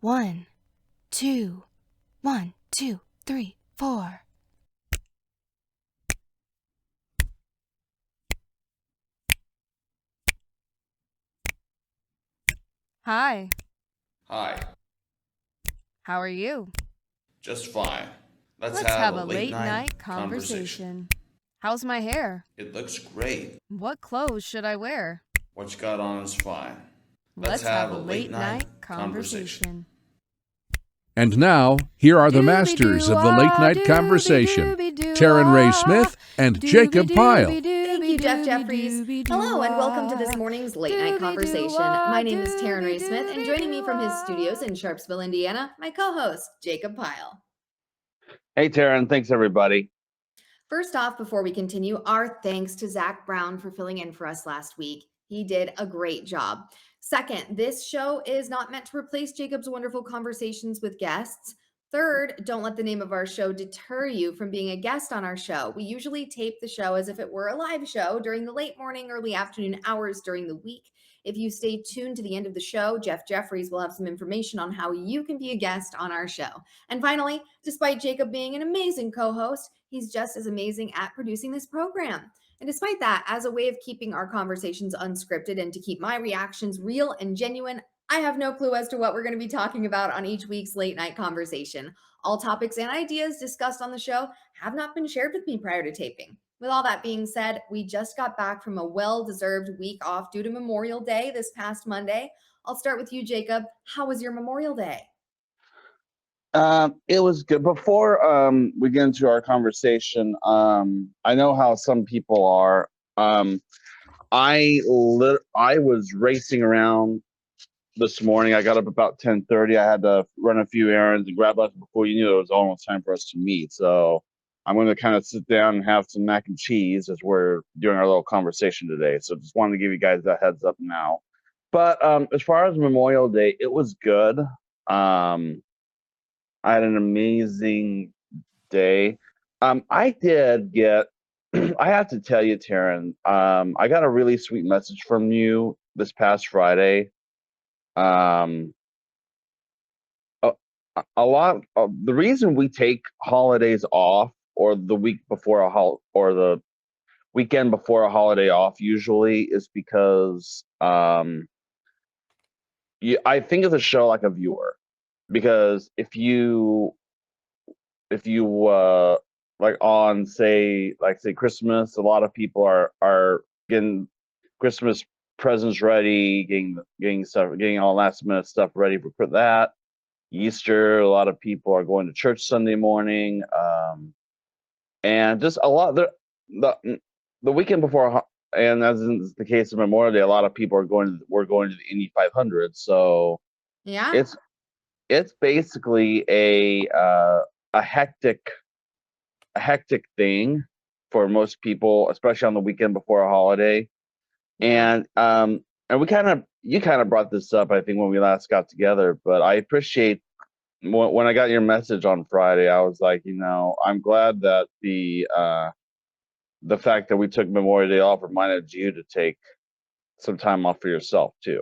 1, 2, 1, 2, 3, 4. Hi, Hi, how are you? just fine. Let's Let's have have a a late late night night conversation. conversation. How's my hair? It looks great. What clothes should I wear? What you got on is fine. Let's Let's have have a a late late night night conversation. conversation. And now, here are the masters of the late night conversation, Taryn Ray Smith and Jacob Pyle. Thank you, Jeff Jeffries. Hello, and welcome to this morning's Late Night Conversation. My name is Taryn Ray Smith, and joining me from his studios in Sharpsville, Indiana, my co-host, Jacob Pyle. Hey, Taryn. Thanks, everybody. First off, before we continue, our thanks to Zach Brown for filling in for us last week. He did a great job. Second, this show is not meant to replace Jacob's wonderful conversations with guests. Third, don't let the name of our show deter you from being a guest on our show. We usually tape the show as if it were a live show during the late morning, early afternoon hours during the week. If you stay tuned to the end of the show, Jeff Jeffries will have some information on how you can be a guest on our show. And finally, despite Jacob being an amazing co-host, he's just as amazing at producing this program. And despite that, as a way of keeping our conversations unscripted and to keep my reactions real and genuine, I have no clue as to what we're going to be talking about on each week's late night conversation. All topics and ideas discussed on the show have not been shared with me prior to taping. With all that being said, we just got back from a well-deserved week off due to Memorial Day this past Monday. I'll start with you, Jacob. How was your Memorial Day? It was good. Before we get into our conversation, I know how some people are. I was racing around this morning. I got up about 10:30. I had to run a few errands and grab lunch before you knew it was almost time for us to meet. So I'm going to kind of sit down and have some mac and cheese as we're doing our little conversation today. So just wanted to give you guys that heads up now. But as far as Memorial Day, it was good. I had an amazing day. I did get, I have to tell you, Taryn, I got a really sweet message from you this past Friday. Um, a, a lot of the reason we take holidays off or the week before or the weekend before a holiday off usually is because I think of the show like a viewer because if you like on say Christmas, a lot of people are getting Christmas presents ready, getting all last minute stuff ready for that. Easter, a lot of people are going to church Sunday morning, and just a lot the weekend before, and as is the case of Memorial Day, a lot of people we're going to the Indy 500. So Yeah. it's basically a hectic thing for most people, especially on the weekend before a holiday. And we you kind of brought this up, I think, when we last got together. But I appreciate when I got your message on Friday. I was like, I'm glad that the fact that we took Memorial Day off reminded you to take some time off for yourself too.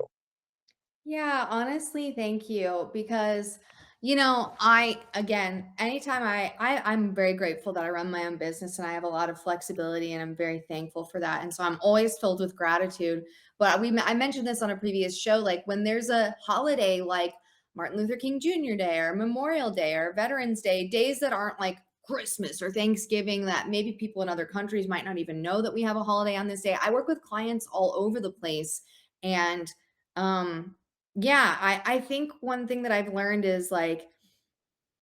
Yeah, honestly, thank you. Because, anytime I'm very grateful that I run my own business and I have a lot of flexibility and I'm very thankful for that. And so I'm always filled with gratitude. But I mentioned this on a previous show, like when there's a holiday like Martin Luther King Jr. Day or Memorial Day or Veterans Day, days that aren't like Christmas or Thanksgiving that maybe people in other countries might not even know that we have a holiday on this day. I work with clients all over the place. And yeah, I think one thing that I've learned is like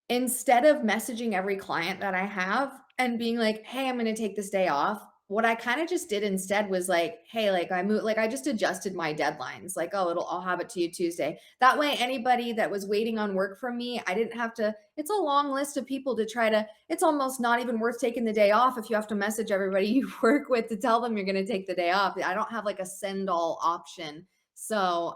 instead of messaging every client that I have and being like, "Hey, I'm going to take this day off." What I kind of just did instead was like, "Hey, like I just adjusted my deadlines. Like, oh, I'll have it to you Tuesday." That way anybody that was waiting on work from me, I didn't have to it's a long list of people to try to it's almost not even worth taking the day off if you have to message everybody you work with to tell them you're going to take the day off. I don't have like a send all option. So,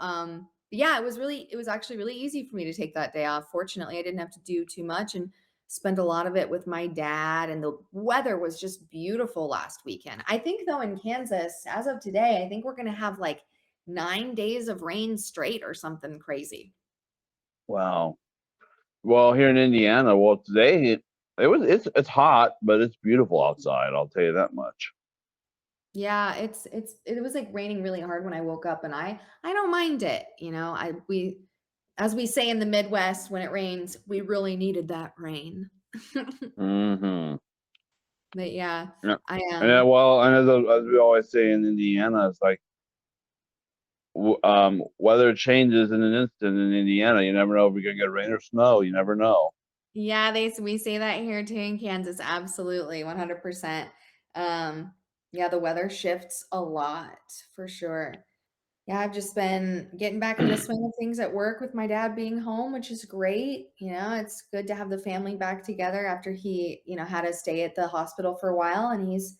yeah, it was actually really easy for me to take that day off. Fortunately, I didn't have to do too much and spend a lot of it with my dad. And the weather was just beautiful last weekend. I think, though, in Kansas, as of today, I think we're going to have like 9 days of rain straight or something crazy. Wow. Well, here in Indiana, well, today it's hot, but it's beautiful outside. I'll tell you that much. Yeah, it was like raining really hard when I woke up, and I don't mind it. We, as we say in the Midwest, when it rains, we really needed that rain. Mm-hmm. But yeah, Yeah. I Yeah. Well, and as we always say in Indiana, it's like weather changes in an instant in Indiana. You never know if we're gonna get rain or snow. You never know. Yeah, we say that here too in Kansas. Absolutely, 100%. Yeah, the weather shifts a lot for sure. Yeah, I've just been getting back into the swing of things at work with my dad being home, which is great. It's good to have the family back together after he, had to stay at the hospital for a while, and he's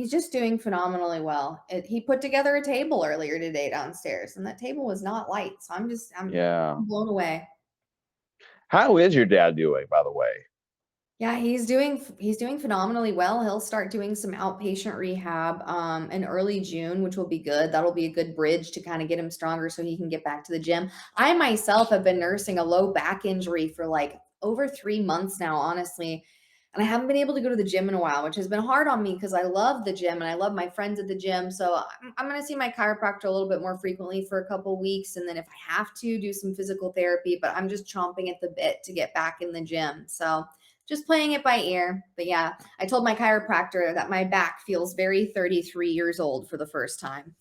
just doing phenomenally well. He put together a table earlier today downstairs, and that table was not light. So I'm Yeah. blown away. How is your dad doing, by the way? Yeah, he's doing phenomenally well. He'll start doing some outpatient rehab in early June, which will be good. That'll be a good bridge to kind of get him stronger so he can get back to the gym. I myself have been nursing a low back injury for like over 3 months now, honestly. And I haven't been able to go to the gym in a while, which has been hard on me because I love the gym and I love my friends at the gym. So I'm going to see my chiropractor a little bit more frequently for a couple weeks. And then if I have to, do some physical therapy, but I'm just chomping at the bit to get back in the gym. So just playing it by ear. But yeah, I told my chiropractor that my back feels very 33 years old for the first time.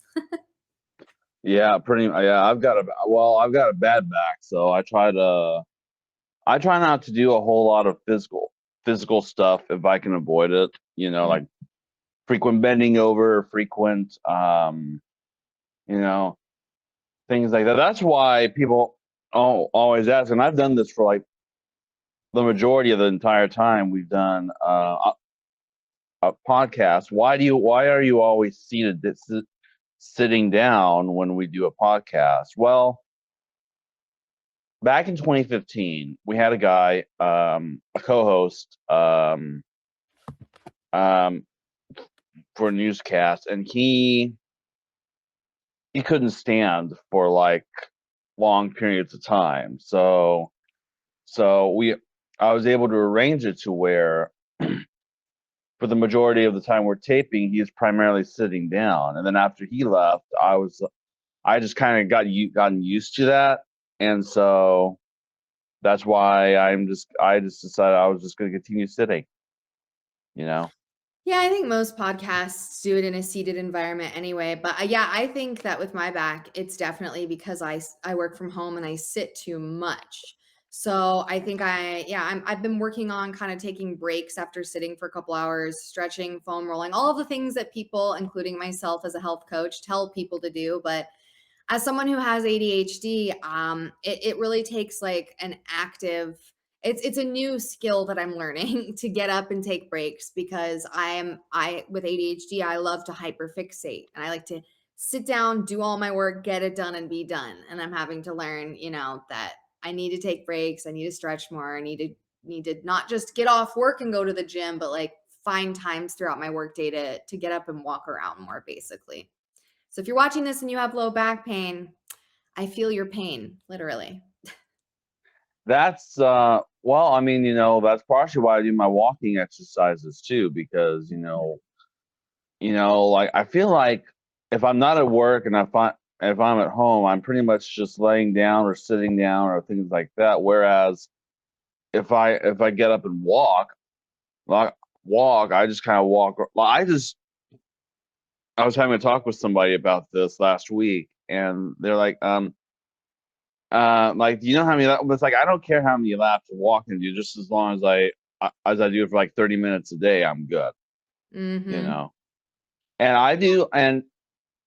Yeah, yeah, I've got a bad back, so I try not to do a whole lot of physical stuff if I can avoid it, like frequent bending over, frequent things like that. That's why people always ask, and I've done this for like the majority of the entire time we've done a podcast. Why are you always sitting down when we do a podcast? Well, back in 2015, we had a guy, a co-host, for a newscast, and he couldn't stand for like long periods of time. So I was able to arrange it to where for the majority of the time we're taping, he's primarily sitting down. And then after he left, I just kind of gotten used to that. And so that's why I just decided I was just going to continue sitting, Yeah, I think most podcasts do it in a seated environment anyway. But yeah, I think that with my back, it's definitely because I work from home and I sit too much. So I think I've been working on kind of taking breaks after sitting for a couple hours, stretching, foam rolling, all of the things that people, including myself as a health coach, tell people to do. But as someone who has ADHD, it really takes like an active. It's a new skill that I'm learning to get up and take breaks because with ADHD, I love to hyperfixate and I like to sit down, do all my work, get it done, and be done. And I'm having to learn, that I need to take breaks. I need to stretch more. I need to not just get off work and go to the gym, but like find times throughout my work day to get up and walk around more, basically. So if you're watching this and you have low back pain, I feel your pain, literally. That's well, I mean, that's partially why I do my walking exercises too, because like I feel like if I'm not at work and if I'm at home, I'm pretty much just laying down or sitting down or things like that. Whereas if I get up and walk, I just kind of walk. I was having a talk with somebody about this last week, and they're like, do you know how many laps? It's like I don't care how many laps of walking do, just as long as I do it for like 30 minutes a day, I'm good. Mm-hmm. And I do, and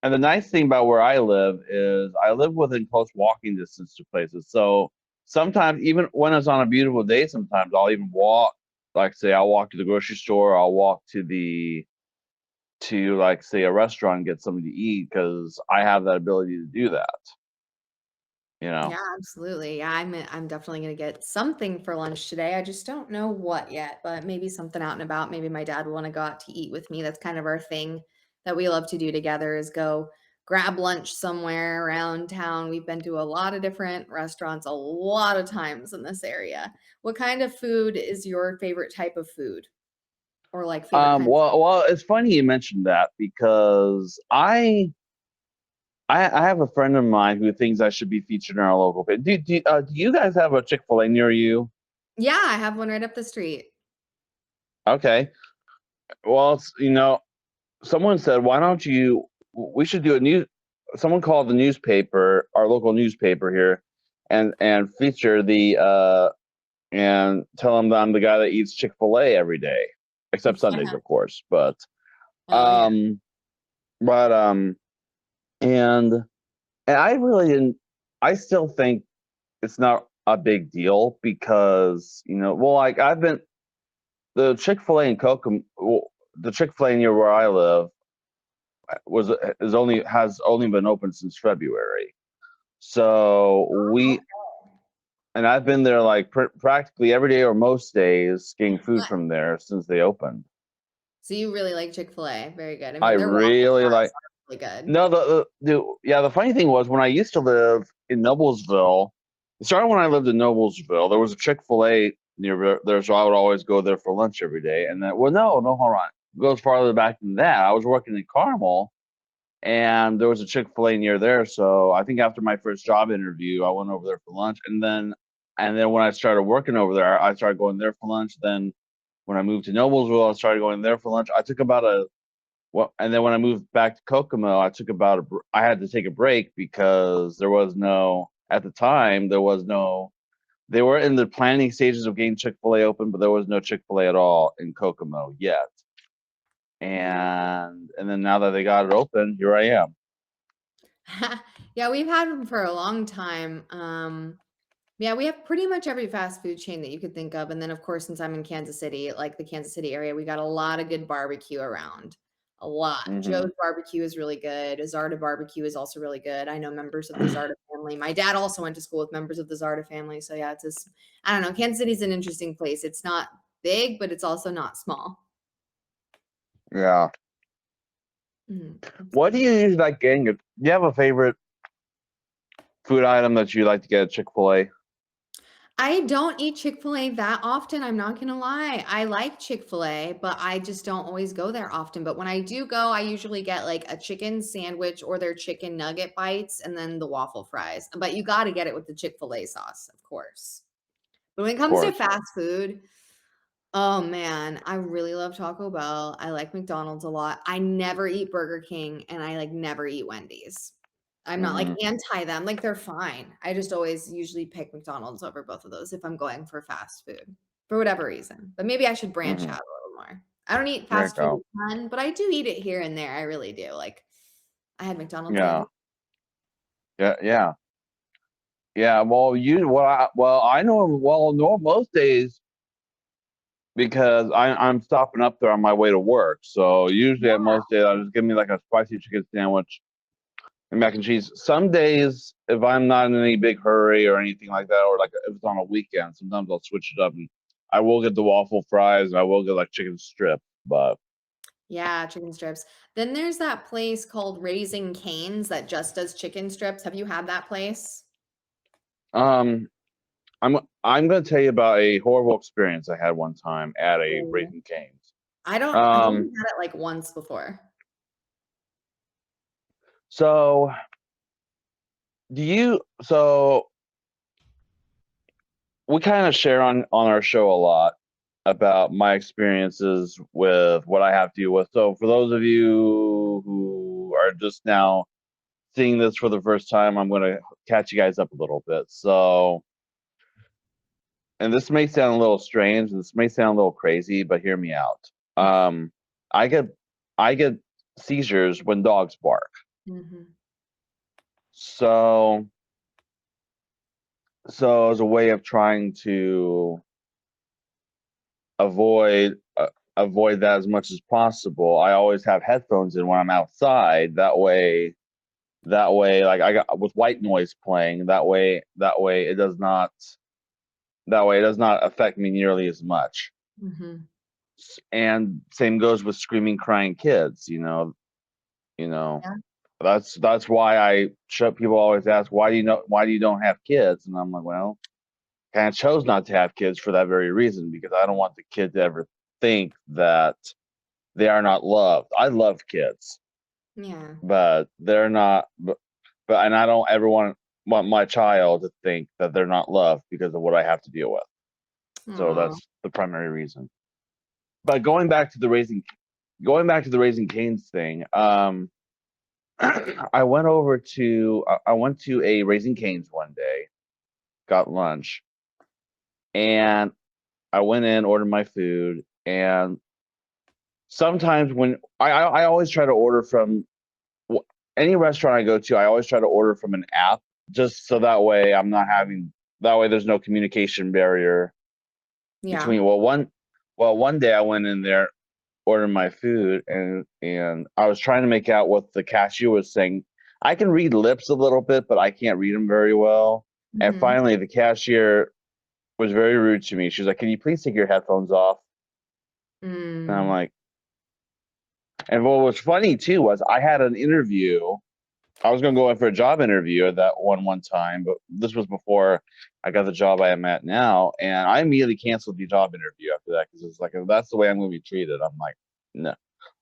the nice thing about where I live is I live within close walking distance to places. So sometimes, even when it's on a beautiful day, sometimes I'll even walk. Like say, I'll walk to the grocery store. I'll walk to like say a restaurant and get something to eat because I have that ability to do that. Yeah, absolutely. Yeah, I'm definitely gonna get something for lunch today. I just don't know what yet, but maybe something out and about. Maybe my dad will want to go out to eat with me. That's kind of our thing that we love to do together is go grab lunch somewhere around town. We've been to a lot of different restaurants a lot of times in this area. What kind of food is your favorite type of food? Or like favorite kind Well, it's funny you mentioned that because I have a friend of mine who thinks I should be featured in our local page. Do you guys have a Chick-fil-A near you? Yeah, I have one right up the street. Okay. Well, someone said, why don't we should do someone called the newspaper, our local newspaper here, and feature and tell them that I'm the guy that eats Chick-fil-A every day, except Sundays, of course. But, Oh, yeah. and I really didn't, I still think it's not a big deal because, like the Chick-fil-A in Kokomo, the Chick-fil-A near where I live has only been open since February. So and I've been there like practically every day or most days getting food from there since they opened. So you really like Chick-fil-A. Very good. I mean, I their waffle really fries like. are really good. No, the funny thing was when I used to live in Noblesville, it started when I lived in Noblesville. There was a Chick-fil-A near there, so I would always go there for lunch every day. And then, hold on. It goes farther back than that. I was working in Carmel, and there was a Chick-fil-A near there. So I think after my first job interview, I went over there for lunch. And then when I started working over there, I started going there for lunch. Then when I moved to Noblesville, I started going there for lunch. I took about and then when I moved back to Kokomo, I had to take a break because at the time, they were in the planning stages of getting Chick-fil-A open, but there was no Chick-fil-A at all in Kokomo yet. And then now that they got it open, here I am. Yeah, we've had them for a long time. Yeah, we have pretty much every fast food chain that you could think of. And then, of course, since I'm in Kansas City, like the Kansas City area, we got a lot of good barbecue around. A lot. Mhm. Joe's Barbecue is really good. Zarda Barbecue is also really good. I know members of the Zarda family. My dad also went to school with members of the Zarda family. So yeah, I don't know. Kansas City's an interesting place. It's not big, but it's also not small. Yeah. What do you usually like getting? Do you have a favorite food item that you like to get at Chick-fil-A? I don't eat Chick-fil-A that often, I'm not gonna lie. I like Chick-fil-A, but I just don't always go there often. But when I do go, I usually get like a chicken sandwich or their chicken nugget bites and then the waffle fries. But you got to get it with the Chick-fil-A sauce, of course. But when it comes to fast food, oh man, I really love Taco Bell. I like McDonald's a lot. I never eat Burger King and I like never eat Wendy's. I'm not like anti them, like they're fine. I just always usually pick McDonald's over both of those if I'm going for fast food for whatever reason. But maybe I should branch out a little more. I don't eat There you fast food go. a ton, but I do eat it here and there. I really do. Like I had McDonald's. Yeah. Yeah. Well, I know most days because I'm stopping up there on my way to work. So usually at most days, I'll just give me like a spicy chicken sandwich and mac and cheese. Some days, if I'm not in any big hurry or anything like that, or like if it's on a weekend, sometimes I'll switch it up and I will get the waffle fries and I will get like chicken strip. But Yeah, chicken strips. Then there's that place called Raising Cane's that just does chicken strips. Have you had that place? I'm gonna tell you about a horrible experience I had one time at a Ooh. Raising Cane's. I've only had it like once before. So we kind of share on our show a lot about my experiences with what I have to deal with. So for those of you who are just now seeing this for the first time, I'm going to catch you guys up a little bit. So, and this may sound a little strange, this may sound a little crazy, but hear me out. I get seizures when dogs bark. Mm-hmm. So as a way of trying to avoid that as much as possible, I always have headphones in when I'm outside. That way, like I got with white noise playing. That way it does not affect me nearly as much. Mm-hmm. And same goes with screaming, crying kids. Yeah. That's why people always ask, why do you don't have kids? And I'm like, well, kind of chose not to have kids for that very reason, because I don't want the kid to ever think that they are not loved. I love kids, Yeah. but they're not. But and I don't ever want my child to think that they're not loved because of what I have to deal with. So Aw. that's the primary reason. But going back to the raising Cane's thing, I went to a Raising Cane's one day, got lunch, and I went in, ordered my food, and sometimes when I always try to order from any restaurant I go to, I always try to order from an app, just so that way there's no communication barrier Yeah. between. One day I went in there, ordered my food, and I was trying to make out what the cashier was saying. I can read lips a little bit, but I can't read them very well. And Mhm. finally, the cashier was very rude to me. She was like, "Can you please take your headphones off?" And I'm Mm. like, and what was funny too was I had an interview. I was going to go in for a job interview at that one time, but this was before I got the job I am at now, and I immediately canceled the job interview after that, because it's like, if that's the way I'm going to be treated, I'm like, no,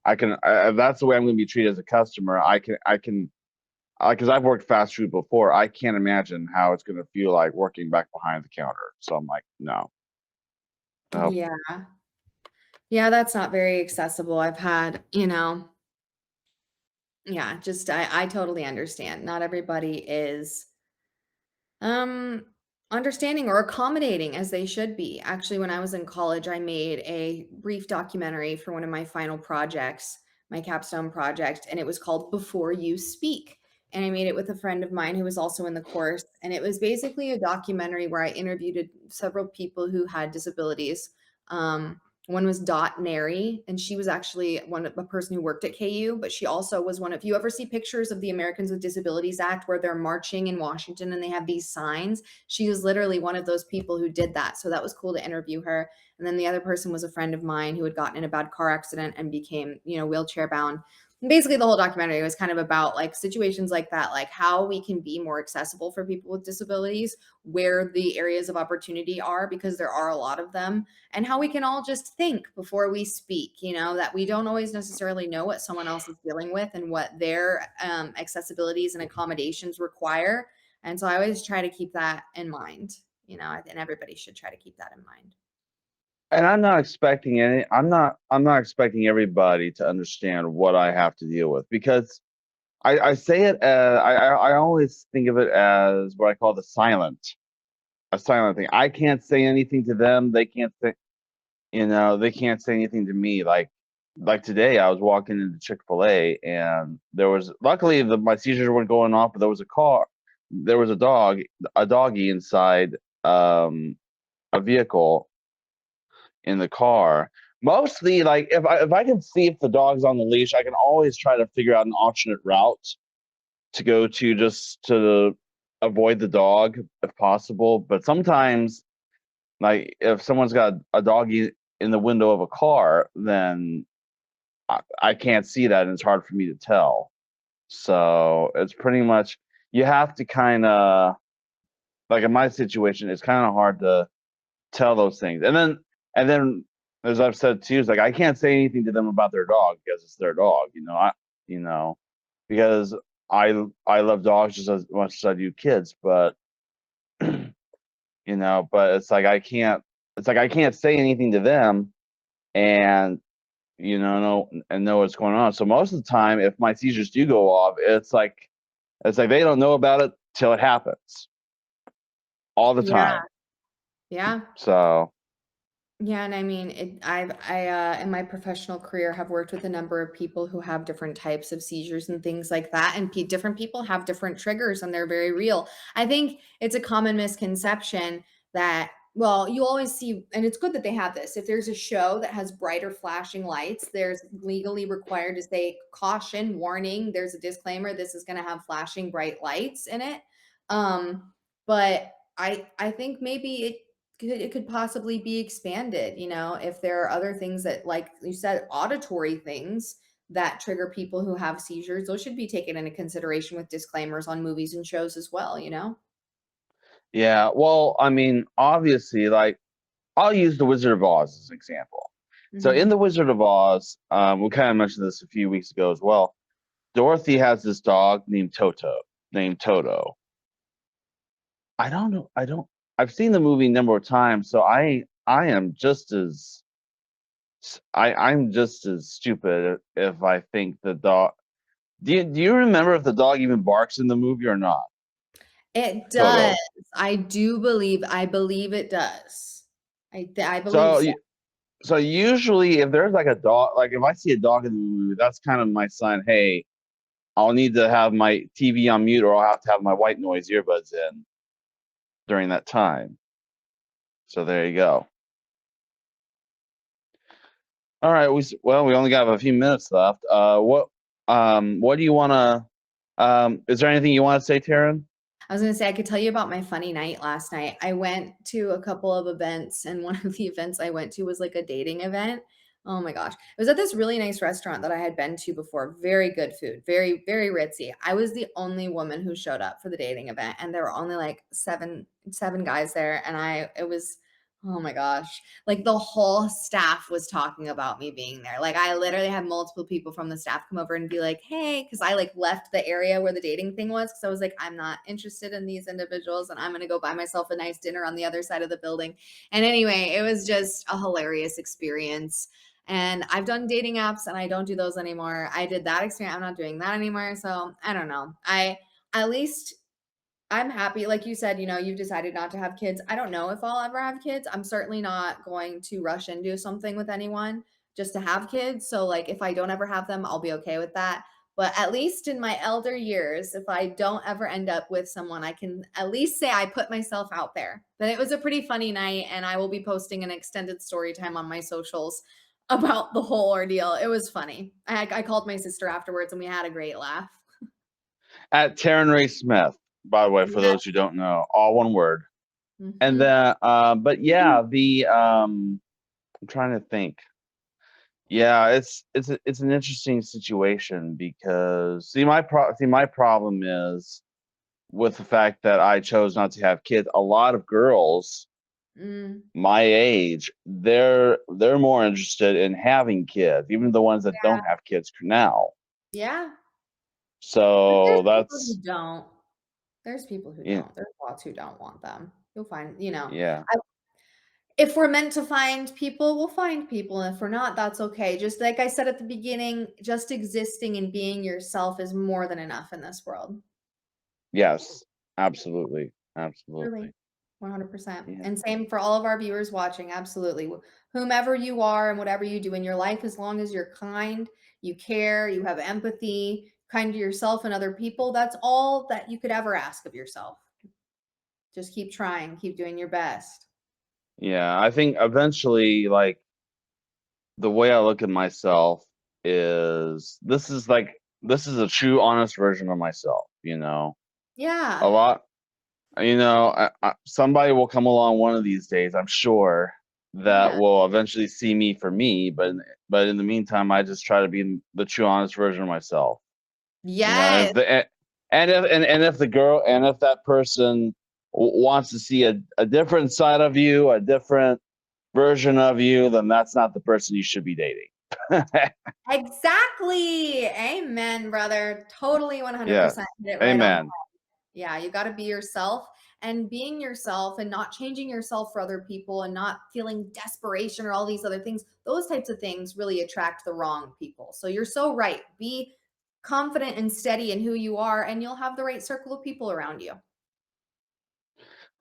if that's the way I'm going to be treated as a customer, I can, because I've worked fast food before, I can't imagine how it's going to feel like working back behind the counter. So I'm like, no. Nope. Yeah. Yeah, that's not very accessible. I've had, yeah, just I totally understand. Not everybody is um understanding or accommodating as they should be. Actually, when I was in college, I made a brief documentary for one of my final projects, my capstone project, and it was called Before You Speak. And I made it with a friend of mine who was also in the course. And it was basically a documentary where I interviewed several people who had disabilities. One was Dot Neri, and she was actually a person who worked at KU, but she also was one of, you ever see pictures of the Americans with Disabilities Act where they're marching in Washington and they have these signs? She was literally one of those people who did that. So that was cool to interview her. And then the other person was a friend of mine who had gotten in a bad car accident and became, wheelchair bound. And basically, the whole documentary was kind of about like situations like that, like how we can be more accessible for people with disabilities, where the areas of opportunity are, because there are a lot of them, and how we can all just think before we speak, that we don't always necessarily know what someone else is dealing with and what their accessibilities and accommodations require. And so I always try to keep that in mind, and everybody should try to keep that in mind. And I'm not expecting expecting everybody to understand what I have to deal with, because I say it as, I always think of it as what I call a silent thing. I can't say anything to them. They can't say, they can't say anything to me. Like today, I was walking into Chick-fil-A, and there was, luckily my seizures weren't going off, but there was a doggy inside a vehicle in the car. Mostly, like, if I can see if the dog's on the leash, I can always try to figure out an alternate route to go to, just to avoid the dog if possible. But sometimes, like, if someone's got a doggy in the window of a car, then I can't see that, and it's hard for me to tell. So it's pretty much, you have to kind of, like in my situation, it's kind of hard to tell those things. And then, as I've said too, it's like I can't say anything to them about their dog because it's their dog. Because I love dogs just as much as I do kids, but but it's like I can't say anything to them, and know what's going on. So most of the time, if my seizures do go off, it's like they don't know about it till it happens, all the time. Yeah. So. Yeah, and I mean, I in my professional career have worked with a number of people who have different types of seizures and things like that, and different people have different triggers, and they're very real. I think it's a common misconception that, well, you always see, and it's good that they have this. If there's a show that has brighter flashing lights, there's legally required to say caution, warning. There's a disclaimer. This is going to have flashing bright lights in it. But I think maybe it could possibly be expanded, if there are other things that, like you said, auditory things that trigger people who have seizures, those should be taken into consideration with disclaimers on movies and shows as well, you know? Yeah. Well, I mean, obviously, like I'll use the Wizard of Oz as an example. So Mhm. in the Wizard of Oz, we kind of mentioned this a few weeks ago as well. Dorothy has this dog named Toto. I don't know. I've seen the movie a number of times, so I'm just as I'm just as stupid if I think the dog. Do you remember if the dog even barks in the movie or not? It Toto. does. I believe it does. I believe So so. so usually if there's like a dog, like if I see a dog in the movie, that's kind of my sign. Hey, I'll need to have my TV on mute, or I'll have to have my white noise earbuds in during that time. So there you go. All right, we only got a few minutes left. What do you want to? Is there anything you want to say, Taryn? I was gonna say I could tell you about my funny night last night. I went to a couple of events, and one of the events I went to was like a dating event. Oh my gosh. It was at this really nice restaurant that I had been to before. Very good food, very, very ritzy. I was the only woman who showed up for the dating event, and there were only like seven guys there. And it was, oh my gosh. Like the whole staff was talking about me being there. Like I literally had multiple people from the staff come over and be like, "Hey," because I like left the area where the dating thing was, because I was like, I'm not interested in these individuals, and I'm gonna go buy myself a nice dinner on the other side of the building. And anyway, it was just a hilarious experience. And I've done dating apps, and I don't do those anymore. I did that experience. I'm not doing that anymore. So I don't know. At least I'm happy. Like you said, you've decided not to have kids. I don't know if I'll ever have kids. I'm certainly not going to rush into something with anyone just to have kids. So, like, if I don't ever have them, I'll be okay with that. But at least in my elder years, if I don't ever end up with someone, I can at least say I put myself out there. But it was a pretty funny night, and I will be posting an extended story time on my socials about the whole ordeal. It was funny. I called my sister afterwards, and we had a great laugh. At Taryn Ray Smith, by the way, for Yeah. those who don't know, all one word. Mhm. And then, but yeah, I'm trying to think. Yeah, it's an interesting situation because my problem is with the fact that I chose not to have kids. A lot of girls Mm, my age, they're more interested in having kids, even the ones that yeah. don't have kids now. Yeah. But So there's people that's who don't. There's people who yeah, don't. There's lots who don't want them. You'll find, yeah, if we're meant to find people, we'll find people. And if we're not, that's okay. Just like I said at the beginning, just existing and being yourself is more than enough in this world. yes, absolutely, Really. absolutely. 100%. Yeah. And same for all of our viewers watching. Absolutely. Whomever you are and whatever you do in your life, as long as you're kind, you care, you have empathy, kind to yourself and other people, that's all that you could ever ask of yourself. Just keep trying, keep doing your best. Yeah, I think eventually, like the way I look at myself is this is a true, honest version of myself. A Yeah. lot, somebody will come along one of these days, I'm sure, that Yeah. will eventually see me for me. But in the meantime, I just try to be the true, honest version of myself. Yes. If the girl and if that person wants to see a different side of you, a different version of you, then that's not the person you should be dating. Exactly. Amen, brother. Totally 100% Yes. hit it right on. Amen. Yeah, you got to be yourself, and being yourself and not changing yourself for other people and not feeling desperation or all these other things. Those types of things really attract the wrong people. So you're so right. Be confident and steady in who you are, and you'll have the right circle of people around you.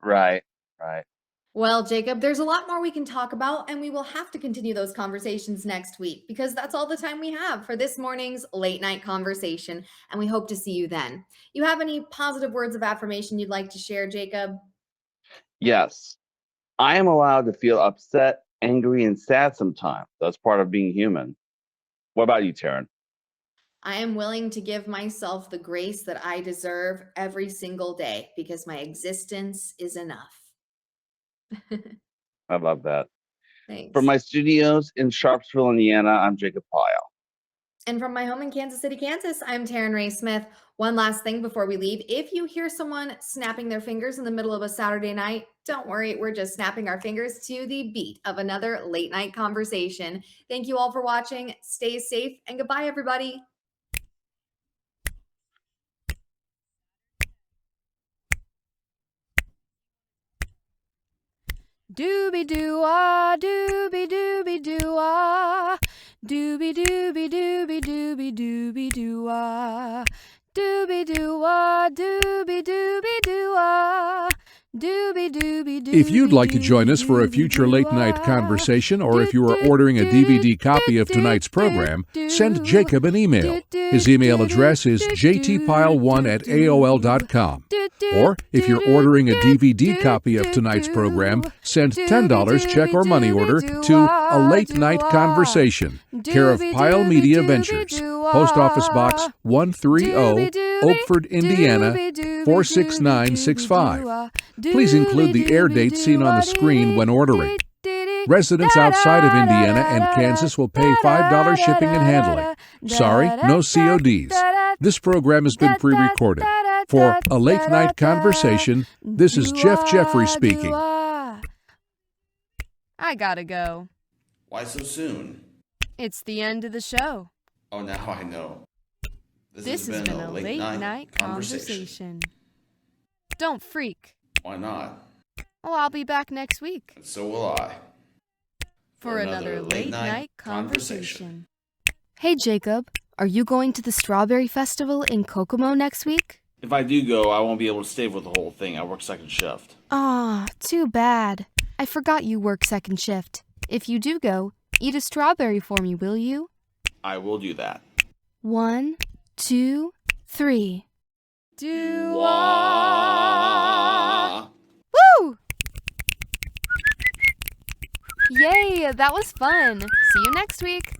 Right. Right. Well, Jacob, there's a lot more we can talk about, and we will have to continue those conversations next week because that's all the time we have for this morning's late night conversation, and we hope to see you then. You have any positive words of affirmation you'd like to share, Jacob? Yes. I am allowed to feel upset, angry, and sad sometimes. That's part of being human. What about you, Taryn? I am willing to give myself the grace that I deserve every single day because my existence is enough. I love that. Thanks. From my studios in Sharpsville, Indiana, I'm Jacob Pyle. And from my home in Kansas City, Kansas, I'm Taryn Ray Smith. One last thing before we leave. If you hear someone snapping their fingers in the middle of a Saturday night, don't worry. We're just snapping our fingers to the beat of another late night conversation. Thank you all for watching. Stay safe and goodbye, everybody. Doobie doo ah, doobie doobie doo ah, doobie doobie doobie doobie doobie doo ah, doobie doo ah, doobie doobie doo ah, doobie doobie doobie. If you'd like to join us for a future late night conversation, or if you are ordering a DVD copy of tonight's program, send Jacob an email. His email address is jtpile1@aol.com. Or if you're ordering a DVD copy of tonight's program, send $10 check or money order to A Late Night Conversation, care of Pile Media Ventures, Post Office Box 130, Oakford, Indiana 46965. Please include the air date seen on the screen when ordering. Residents outside of Indiana and Kansas will pay $5 shipping and handling. Sorry, no CODs. This program has been pre-recorded. For A Late Night Conversation, this is Jeff Jeffrey speaking. I gotta go. Why so soon? It's the end of the show. Oh, now I know. This has been a late night conversation. Don't freak. Why not? Oh, I'll be back next week And so will I. for another late night conversation. Hey, Jacob, are you going to the Strawberry Festival in Kokomo next week? If I do go, I won't be able to stay for the whole thing. I work second shift. Ah, too bad. I forgot you work second shift. If you do go, eat a strawberry for me, will you? I will do that. 1, 2, 3. Wah. Woo! Yay, that was fun. See you next week.